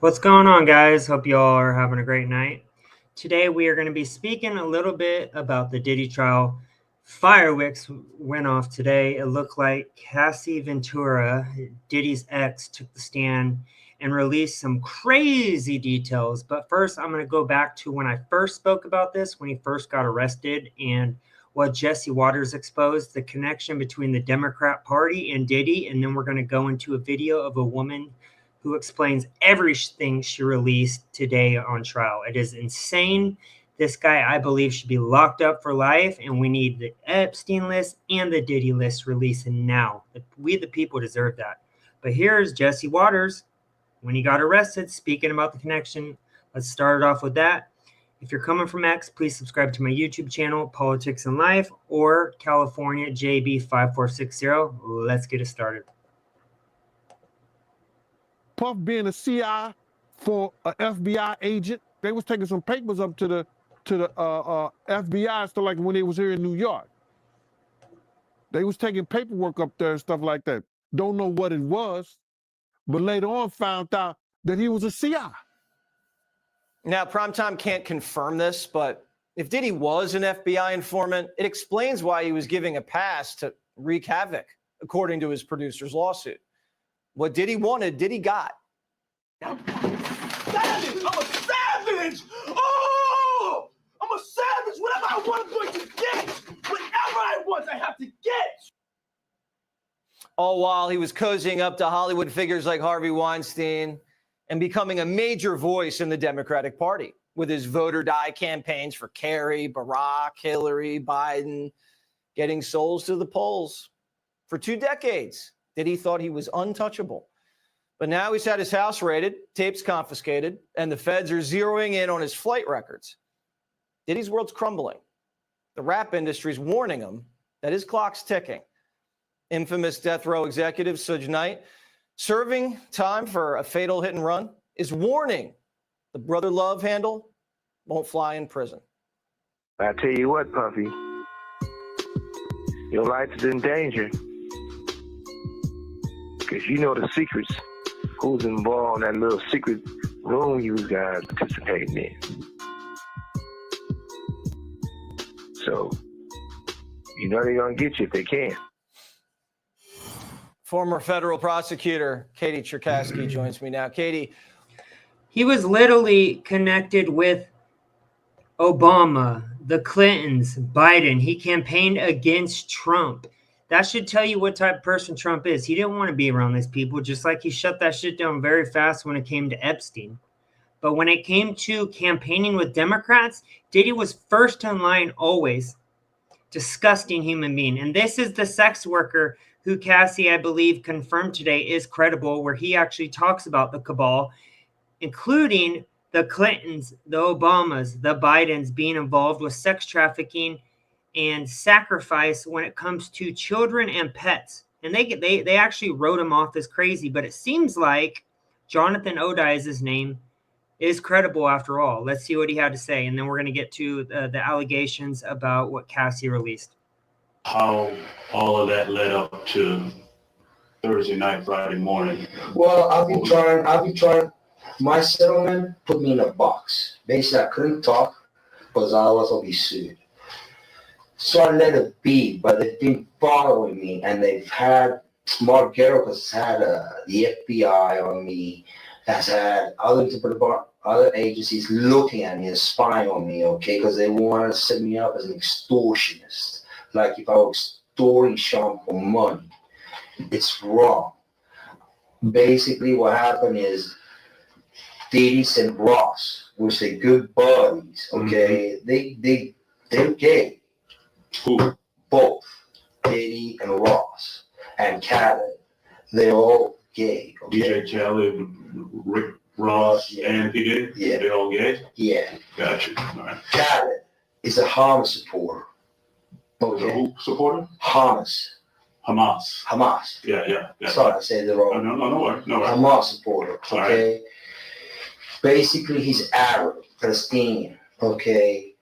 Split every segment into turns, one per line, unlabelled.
What's going on, guys? Hope you all are having a great night. Today, we are going to be speaking a little bit about the Diddy trial. Fireworks went off today. It looked like Cassie Ventura, Diddy's ex, took the stand and released some crazy details. But first, I'm going to go back to when I first spoke about this, when he first got arrested, and what Jesse Waters exposed, the connection between the Democrat Party and Diddy. And then we're going to go into a video of a woman who explains everything she released today on trial. It is insane. This guy, I believe, should be locked up for life, and we need the Epstein list and the Diddy list releasing now. We, the people, deserve that. But here's Jesse Waters when he got arrested, speaking about the connection. Let's start it off with that. If you're coming from X, please subscribe to my YouTube channel, Politics and Life, or California JB5460. Let's get it started.
Puff being a CI for an FBI agent, they was taking some papers up to the FBI, so like when they was here in New York. They was taking paperwork up there and stuff like that. Don't know what it was, but later on found out that he was a CI.
Now, Primetime can't confirm this, but if Diddy was an FBI informant, it explains why he was giving a pass to wreak havoc, according to his producer's lawsuit. What Diddy wanted, Diddy got.
Savage! I'm a savage! Oh! I'm a savage! Whatever I want, I'm going to get! Whatever I want, I have to get!
All while he was cozying up to Hollywood figures like Harvey Weinstein and becoming a major voice in the Democratic Party with his vote or die campaigns for Kerry, Barack, Hillary, Biden, getting souls to the polls. For 2 decades, Diddy thought he was untouchable. But now he's had his house raided, tapes confiscated, and the feds are zeroing in on his flight records. Diddy's world's crumbling. The rap industry's warning him that his clock's ticking. Infamous death row executive Suge Knight, serving time for a fatal hit and run, is warning the brother love handle won't fly in prison.
I tell you what, Puffy, your life is in danger. Because you know the secrets, who's involved in that little secret room you guys participating in. So, you know they're going to get you if they can.
Former federal prosecutor Katie Cherkasky joins me now. Katie.
He was literally connected with Obama, the Clintons, Biden. He campaigned against Trump. That should tell you what type of person Trump is. He didn't want to be around these people, just like he shut that shit down very fast when it came to Epstein. But when it came to campaigning with Democrats, Diddy was first in line always. Disgusting human being. And this is the sex worker who Cassie, I believe, confirmed today is credible, where he actually talks about the cabal, including the Clintons, the Obamas, the Bidens being involved with sex trafficking and sacrifice when it comes to children and pets. And they actually wrote him off as crazy, but it seems like Jonathan Odai is his name, is credible after all. Let's see what he had to say, and then we're going to get to the allegations about what Cassie released.
How all of that led up to Thursday night, Friday morning.
Well, I've been trying. My settlement put me in a box. Basically, I couldn't talk because I was going to be sued. So I let it be, but they've been following me, and they've had, Mark Garrett has had the FBI on me, has had other agencies looking at me and spying on me, okay, because they want to set me up as an extortionist. Like if I was extorting Sean for money. It's wrong. Basically, what happened is Diddy and Ross, which are good buddies, okay, they're gay.
Who?
Both Diddy and Ross and Khaled, they're all gay. Okay?
DJ Khaled, Rick Ross, and P. Diddy?
Yeah.
They're all gay?
Yeah.
Gotcha. All right.
Khaled is a Hamas supporter. Okay.
Who supporter?
Hamas.
Yeah.
Sorry, I said it wrong.
No worry.
Hamas supporter. Okay.
Right.
Basically, he's Arab, Palestinian. Okay.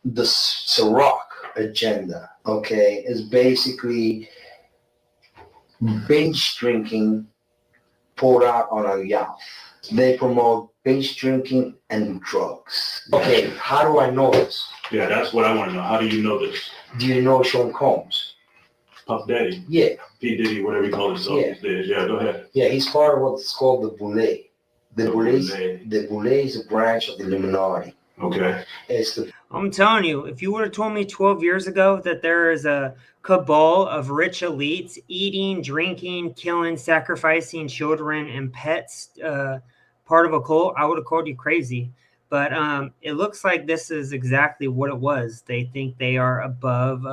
The Ciroc agenda, okay, is basically binge drinking poured out on a yacht. They promote binge drinking and drugs. Okay, how do I know this?
Yeah, that's what I want to know. How do you know this?
Do you know Sean Combs?
Puff Daddy,
Yeah,
P. Diddy, whatever you call himself
Yeah.
these days. Yeah, go ahead.
yeah, he's part of what's called the Boule. The
The
Boule
Boule.
is a branch of the Illuminati.
Okay.
It's the
I'm telling you, if you would have told me 12 years ago that there is a cabal of rich elites eating, drinking, killing, sacrificing children and pets, part of a cult, I would have called you crazy. But it looks like this is exactly what it was. They think they are above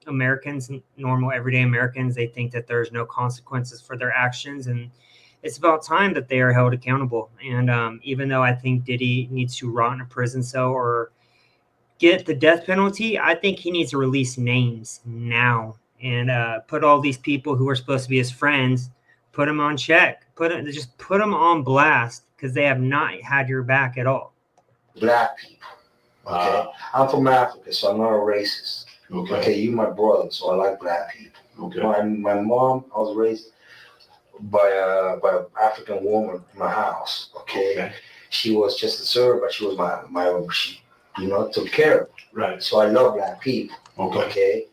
Americans, normal, everyday Americans. They think that there's no consequences for their actions. And it's about time that they are held accountable. And even though I think Diddy needs to rot in a prison cell or get the death penalty, I think he needs to release names now and put all these people who are supposed to be his friends, put them on check, just put them on blast because they have not had your back at all.
black people. Okay, I'm from Africa, so I'm not a racist.
Okay.
Okay, you my brother, so I like black people.
Okay.
My mom, I was raised by an African woman in my house. Okay, she was just a servant, but she was she, took care of me.
Right.
So I love black people.
Okay.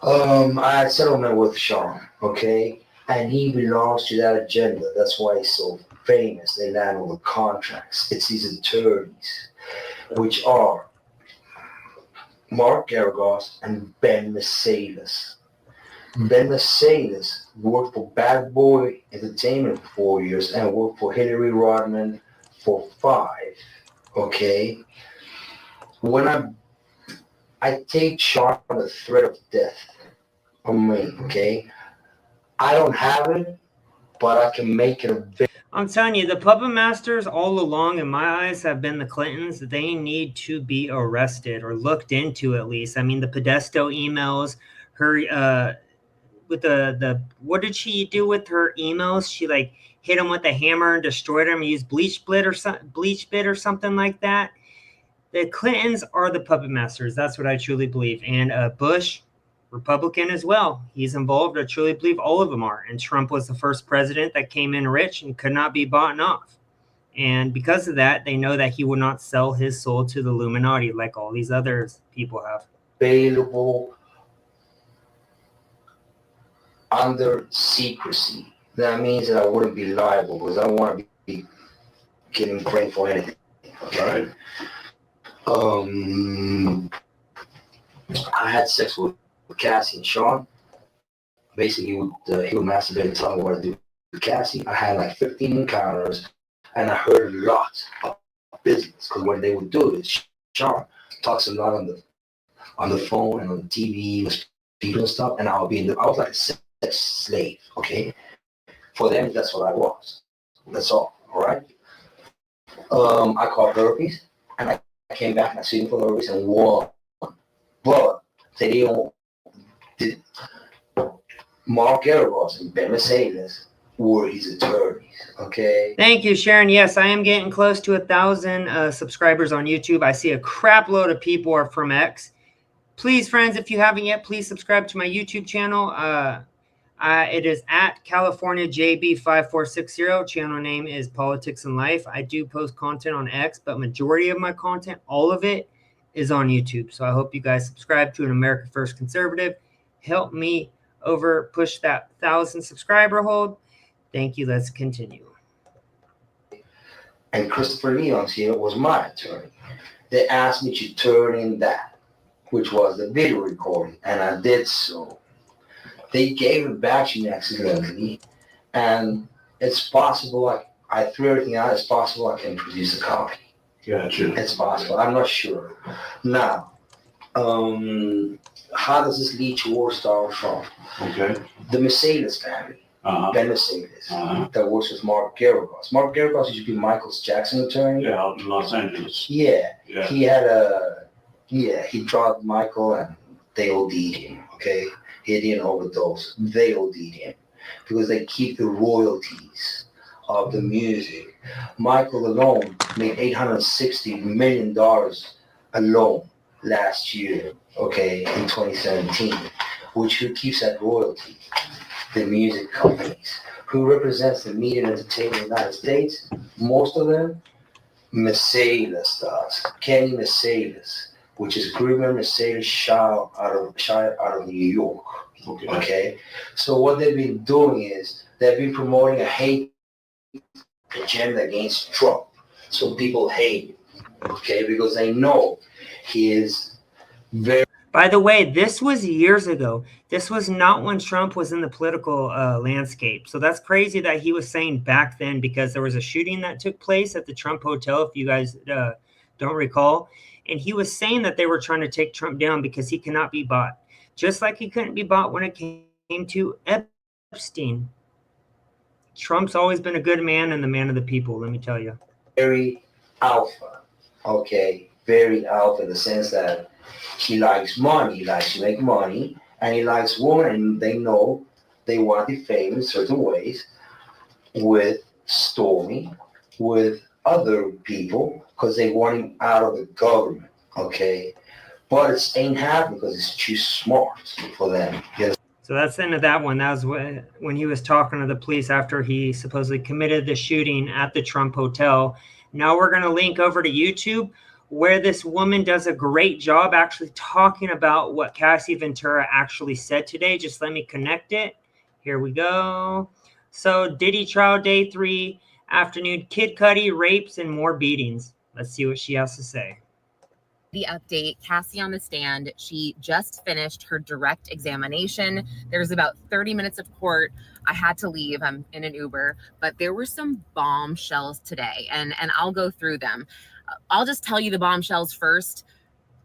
I had settlement with Sean. Okay, and he belongs to that agenda. That's why he's so famous. They land over contracts. It's these attorneys, which are Mark Garagos and Ben Mercedes. Ben Mercedes worked for Bad Boy Entertainment for 4 years and worked for Hillary Rodman for 5. Okay. When I take Sean the threat of death on me, okay? I don't have it, but I can make it a bit.
I'm telling you, the puppet masters all along, in my eyes, have been the Clintons. They need to be arrested or looked into at least. I mean, the Podesto emails, her with the what did she do with her emails? She like hit them with a hammer and destroyed them. Used bleach bit or something like that. The Clintons are the puppet masters. That's what I truly believe. And Bush, Republican as well. He's involved. I truly believe all of them are. And Trump was the first president that came in rich and could not be bought off. And because of that, they know that he will not sell his soul to the Illuminati like all these other people have.
Available under secrecy. That means that I wouldn't be liable because I don't want to be getting blamed for anything. Okay. I had sex with Cassie and Sean. Basically, he would masturbate and tell me what to do with Cassie. I had like 15 encounters, and I heard a lot of business because when they would do it, Sean talks a lot on the phone and on the TV with people and stuff, and I was like a sex slave. Okay, for them that's what I was. That's all. All right. I called therapies, and I came back and I sued for therapies and won, but they don't. Mark Garagos and Ben Mercedes were his attorneys. Okay.
Thank you, Sharon. Yes, I am getting close to 1,000 subscribers on YouTube. I see a crap load of people are from X. Please, friends, if you haven't yet, please subscribe to my YouTube channel. It is at CaliforniaJB5460. Channel name is Politics and Life. I do post content on X, but majority of my content, all of it, is on YouTube. So I hope you guys subscribe to an America First Conservative. Help me push that 1,000 subscriber hold. Thank you. Let's continue.
And Christopher Leon's here was my attorney. They asked me to turn in that, which was the video recording, and I did so. They gave it back to me accidentally, and it's possible I threw everything out. It's possible I can produce a copy.
Gotcha.
It's possible. I'm not sure. Now, how does this lead to War Star Trump?
Okay.
The Mercedes family, Ben Mercedes, that works with Mark Garagos. Mark Garagos used to be Michael Jackson's attorney.
Yeah, out in Los Angeles.
Yeah.
Yeah.
He drugged Michael and they OD'd him, okay? He didn't overdose. They OD'd him because they keep the royalties of the music. Michael alone made $860 million alone last year, okay, in 2017, which keeps that royalty. the music companies. Who represents the media and entertainment in the United States? Most of them, Mercedes does. Kenny Mercedes, which is Greenman Mercedes child out of New York. Okay. So what they've been doing is they've been promoting a hate agenda against Trump. So people hate him. Okay, because they know he is very.
By the way, this was years ago. This was not when Trump was in the political landscape. So that's crazy that he was saying back then, because there was a shooting that took place at the Trump Hotel, if you guys don't recall. And he was saying that they were trying to take Trump down because he cannot be bought. Just like he couldn't be bought when it came to Epstein. Trump's always been a good man and the man of the people, let me tell you.
Very alpha, okay? Very alpha in the sense that he likes money, he likes to make money, and he likes women, and they know they want to be famous in certain ways with Stormy, with other people, because they want him out of the government, okay? But it ain't happening because it's too smart for them.
So that's the end of that one. That was when he was talking to the police after he supposedly committed the shooting at the Trump Hotel. Now we're going to link over to YouTube, where this woman does a great job actually talking about what Cassie Ventura actually said today. Just let me connect it. Here we go. So Diddy trial day 3, afternoon, Kid Cudi, rapes, and more beatings. Let's see what she has to say.
The update, Cassie on the stand. She just finished her direct examination. There's about 30 minutes of court. I had to leave. I'm in an Uber, but there were some bombshells today, and I'll go through them. I'll just tell you the bombshells first.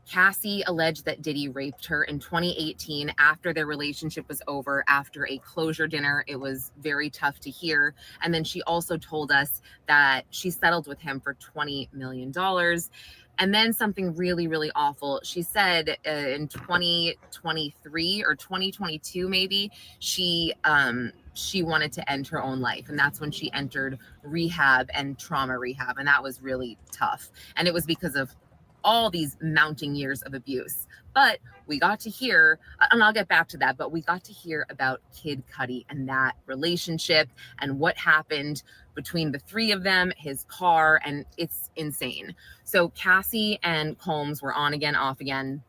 Cassie alleged that Diddy raped her in 2018 after their relationship was over, after a closure dinner. It was very tough to hear. And then she also told us that she settled with him for $20 million. And then something really, really awful. She said in 2023 or 2022, maybe, she wanted to end her own life. And that's when she entered rehab and trauma rehab. And that was really tough. And it was because of all these mounting years of abuse. But we got to hear, and I'll get back to that, but we got to hear about Kid Cudi and that relationship and what happened between the three of them, his car, and it's insane. So Cassie and Combs were on again, off again.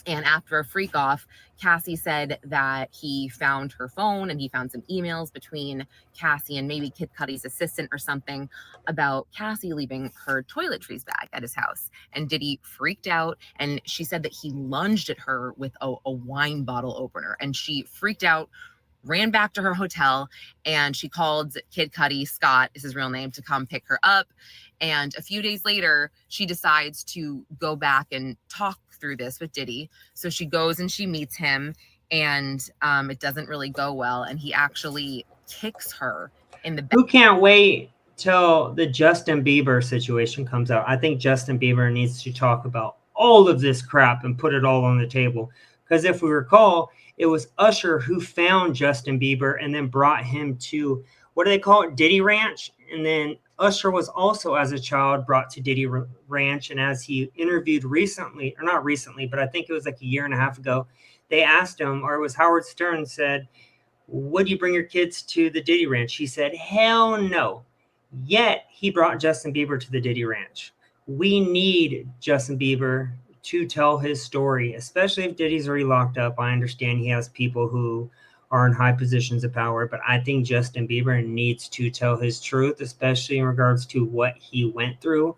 And after a freak off, Cassie said that he found her phone and he found some emails between Cassie and maybe Kid Cudi's assistant or something about Cassie leaving her toiletries bag at his house. And Diddy freaked out, and she said that he lunged at her with a wine bottle opener, and she freaked out, ran back to her hotel, and she called Kid Cudi, Scott is his real name, to come pick her up. And a few days later, she decides to go back and talk through this with Diddy. So she goes and she meets him, and it doesn't really go well. And he actually kicks her in the back.
Who can't wait till the Justin Bieber situation comes out? I think Justin Bieber needs to talk about all of this crap and put it all on the table. Because if we recall, it was Usher who found Justin Bieber and then brought him to, what do they call it, Diddy Ranch? And then Usher was also, as a child, brought to Diddy Ranch. And as he interviewed recently, or not recently, but I think it was like a year and a half ago, they asked him, or it was Howard Stern said, would you bring your kids to the Diddy Ranch? He said, hell no. Yet he brought Justin Bieber to the Diddy Ranch. We need Justin Bieber to tell his story, especially if Diddy's already locked up. I understand he has people who are in high positions of power, but I think Justin Bieber needs to tell his truth, especially in regards to what he went through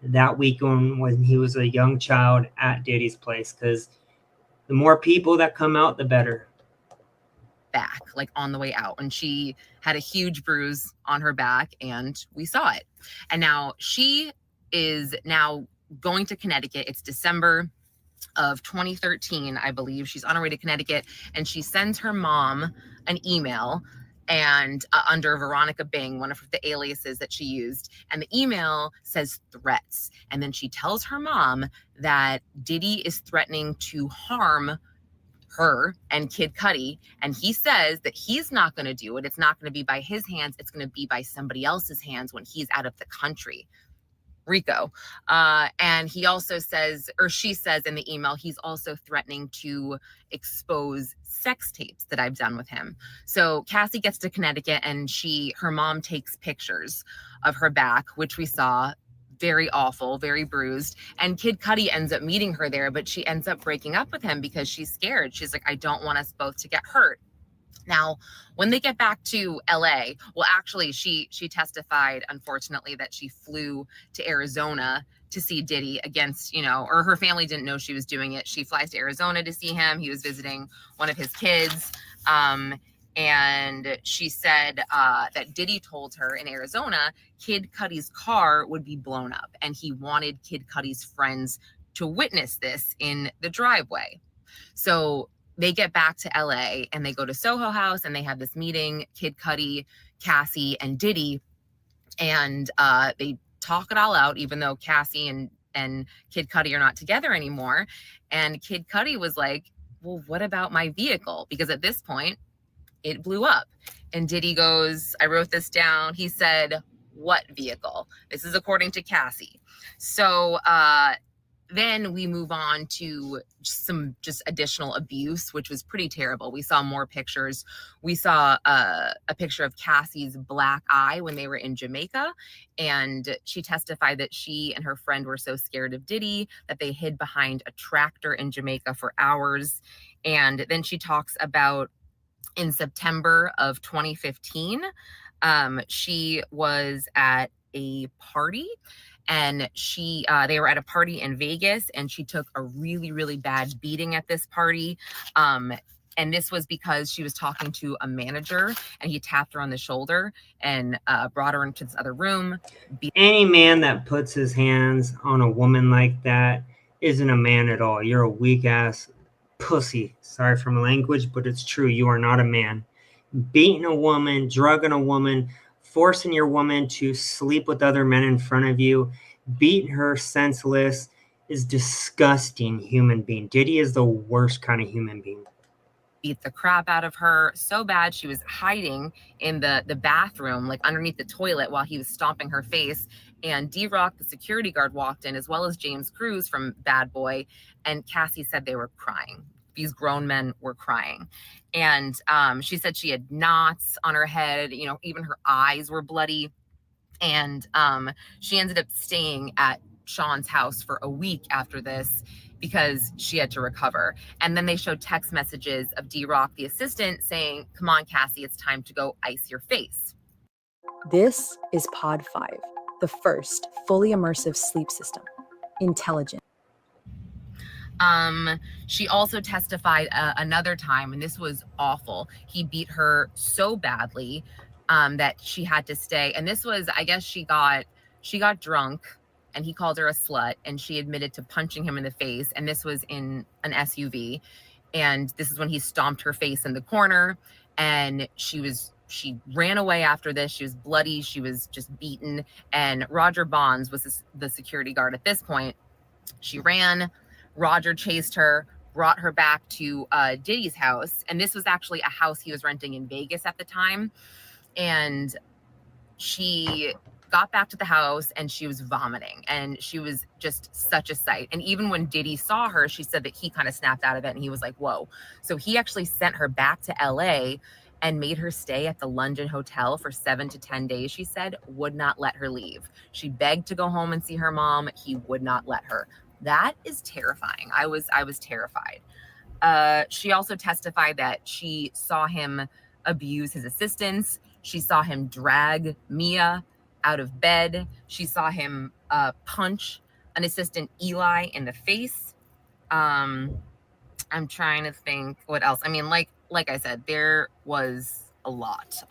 that weekend when he was a young child at Diddy's place, because the more people that come out, the better.
Back, like on the way out, and she had a huge bruise on her back, and we saw it. And now she is now going to Connecticut. It's December of 2013, I believe. She's on her way to Connecticut, and she sends her mom an email, and under Veronica Bing, one of the aliases that she used, and the email says threats. And then she tells her mom that Diddy is threatening to harm her and Kid Cudi, and he says that he's not going to do it. It's not going to be by his hands. It's going to be by somebody else's hands when he's out of the country. Rico. And he also says, or she says in the email, he's also threatening to expose sex tapes that I've done with him. So Cassie gets to Connecticut and her mom takes pictures of her back, which we saw, very awful, very bruised. And Kid Cudi ends up meeting her there, but she ends up breaking up with him because she's scared. She's like, I don't want us both to get hurt. Now, when they get back to LA, well, actually, she testified, unfortunately, that she flew to Arizona to see Diddy against, or her family didn't know she was doing it. She flies to Arizona to see him. He was visiting one of his kids. And she said that Diddy told her in Arizona, Kid Cudi's car would be blown up. And he wanted Kid Cudi's friends to witness this in the driveway. So they get back to LA and they go to Soho House and they have this meeting, Kid Cudi, Cassie, and Diddy. And they talk it all out, even though Cassie and Kid Cudi are not together anymore. And Kid Cudi was like, well, what about my vehicle? Because at this point, it blew up. And Diddy goes, I wrote this down. He said, what vehicle? This is according to Cassie. So then we move on to some additional abuse, which was pretty terrible. We saw more pictures. We saw a picture of Cassie's black eye when they were in Jamaica. And she testified that she and her friend were so scared of Diddy that they hid behind a tractor in Jamaica for hours. And then she talks about in September of 2015, she was at a party. And they were at a party in Vegas and she took a really, really bad beating at this party. And this was because she was talking to a manager and he tapped her on the shoulder and brought her into this other room.
Any man that puts his hands on a woman like that isn't a man at all. You're a weak ass pussy. Sorry for my language, but it's true. You are not a man. Beating a woman, drugging a woman, forcing your woman to sleep with other men in front of you, beating her senseless is disgusting human being. Diddy is the worst kind of human being.
Beat the crap out of her so bad she was hiding in the bathroom, like underneath the toilet while he was stomping her face. And D-Rock, the security guard, walked in, as well as James Cruz from Bad Boy. And Cassie said they were crying. These grown men were crying. And she said she had knots on her head, even her eyes were bloody. And she ended up staying at Sean's house for a week after this because she had to recover. And then they showed text messages of D-Rock, the assistant, saying, come on, Cassie, it's time to go ice your face.
This is Pod 5, the first fully immersive sleep system. Intelligent.
She also testified another time, and this was awful. He beat her so badly that she had to stay. And this was, I guess she got drunk and he called her a slut and she admitted to punching him in the face. And this was in an SUV. And this is when he stomped her face in the corner and she ran away after this. She was bloody. She was just beaten. And Roger Bonds was the security guard at this point. She ran. Roger chased her, brought her back to Diddy's house. And this was actually a house he was renting in Vegas at the time. And she got back to the house and she was vomiting and she was just such a sight. And even when Diddy saw her, she said that he kind of snapped out of it and he was like, whoa. So he actually sent her back to LA and made her stay at the London Hotel for 7 to 10 days, she said, would not let her leave. She begged to go home and see her mom. He would not let her. That is terrifying. I was terrified. She also testified that she saw him abuse his assistants. She saw him drag Mia out of bed. She saw him punch an assistant, Eli, in the face. I'm trying to think what else. I mean, like I said, there was a lot.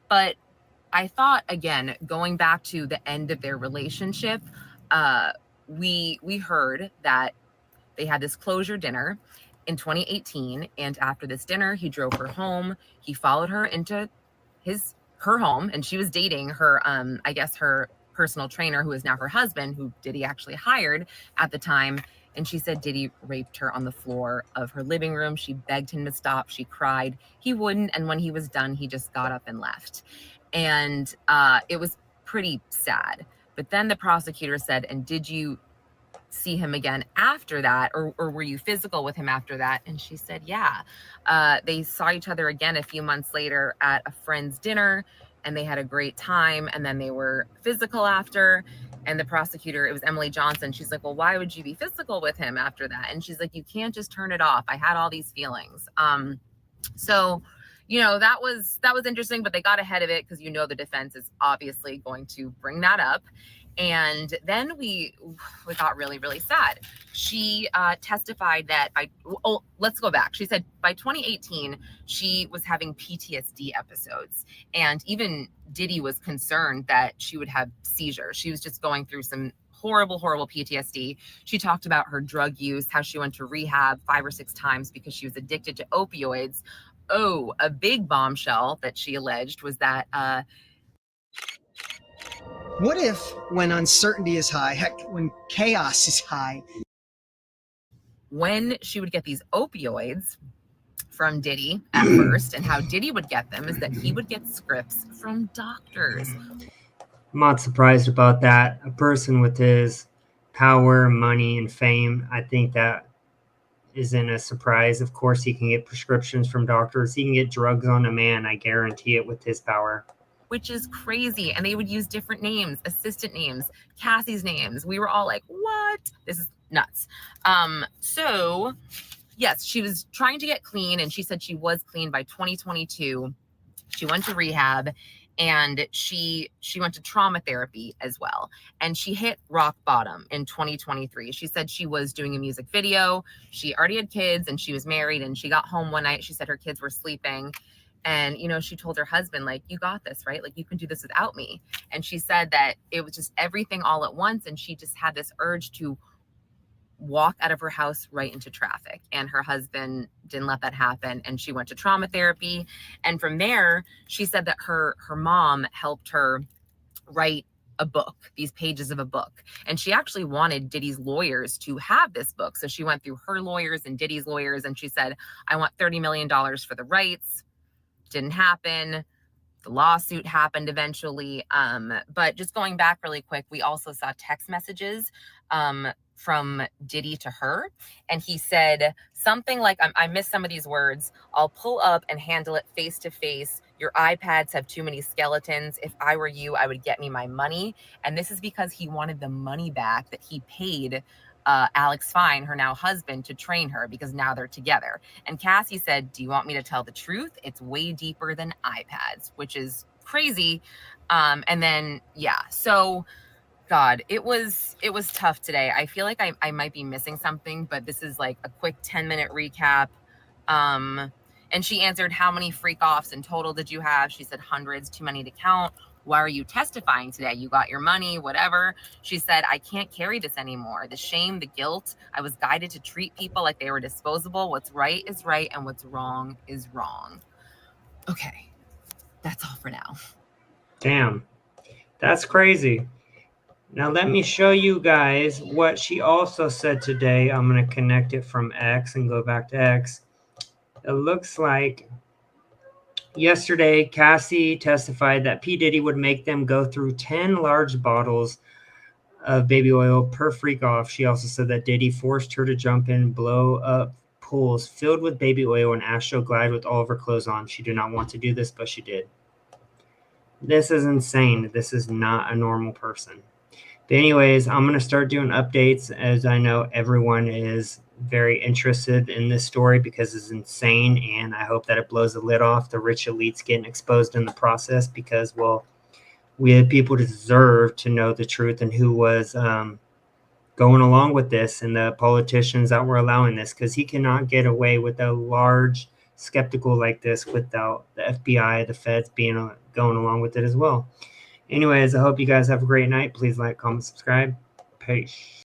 But I thought, again, going back to the end of their relationship, we heard that they had this closure dinner in 2018. And after this dinner, he drove her home. He followed her into her home, and she was dating her, I guess her personal trainer, who is now her husband, who Diddy actually hired at the time. And she said Diddy raped her on the floor of her living room. She begged him to stop. She cried. He wouldn't. And when he was done, he just got up and left. And it was pretty sad But then the prosecutor said, and did you see him again after that, or were you physical with him after that? And she said, yeah. They saw each other again a few months later at a friend's dinner, and they had a great time, and then they were physical after. And the prosecutor, it was Emily Johnson, she's like, well, why would you be physical with him after that? And she's like, you can't just turn it off. I had all these feelings. So that was interesting, but they got ahead of it because the defense is obviously going to bring that up. And then we got really, really sad. She testified that let's go back. She said by 2018, she was having PTSD episodes. And even Diddy was concerned that she would have seizures. She was just going through some horrible, horrible PTSD. She talked about her drug use, how she went to rehab 5 or 6 times because she was addicted to opioids. Oh, a big bombshell that she alleged was that
what if, when uncertainty is high, heck, when chaos is high,
when she would get these opioids from Diddy at first, and how Diddy would get them is that he would get scripts from doctors.
I'm not surprised about that. A person with his power, money, and fame, I think that isn't a surprise. Of course, he can get prescriptions from doctors. He can get drugs on a man, I guarantee it, with his power.
Which is crazy. And they would use different names, assistant names, Cassie's names. We were all like, what? This is nuts. So yes, she was trying to get clean, and she said she was clean by 2022. She went to rehab, and she went to trauma therapy as well. And she hit rock bottom in 2023. She said she was doing a music video. She already had kids, and she was married, and she got home one night. She said her kids were sleeping. And, she told her husband, like, you got this, right? Like, you can do this without me. And she said that it was just everything all at once. And she just had this urge to walk out of her house right into traffic. And her husband didn't let that happen. And she went to trauma therapy. And from there, she said that her mom helped her write a book, these pages of a book. And she actually wanted Diddy's lawyers to have this book. So she went through her lawyers and Diddy's lawyers. And she said, I want $30 million for the rights. Didn't happen. The lawsuit happened eventually. But just going back really quick, we also saw text messages from Diddy to her. And he said something like, I missed some of these words. I'll pull up and handle it face to face. Your iPads have too many skeletons. If I were you, I would get me my money. And this is because he wanted the money back that he paid Alex Fine, her now husband, to train her, because now they're together. And Cassie said, do you want me to tell the truth? It's way deeper than iPads, which is crazy. And then, so God, it was tough today. I feel like I might be missing something, but this is like a quick 10-minute recap. And she answered, how many freak offs in total did you have? She said hundreds, too many to count. Why are you testifying today? You got your money, whatever. She said, I can't carry this anymore. The shame, the guilt. I was guided to treat people like they were disposable. What's right is right, and what's wrong is wrong. Okay, that's all for now.
Damn, that's crazy. Now let me show you guys what she also said today. I'm going to connect it from X and go back to X. It looks like yesterday, Cassie testified that P. Diddy would make them go through 10 large bottles of baby oil per freak off. She also said that Diddy forced her to jump in, blow up pools filled with baby oil and astro glide with all of her clothes on. She did not want to do this, but she did. This is insane. This is not a normal person. But anyways, I'm going to start doing updates, as I know everyone is very interested in this story because it's insane, and I hope that it blows the lid off the rich elites getting exposed in the process, because, well, we have people deserve to know the truth and who was going along with this, and the politicians that were allowing this, because he cannot get away with a large skeptical like this without the FBI, the feds going along with it as well. Anyways, I hope you guys have a great night. Please like, comment, subscribe. Peace.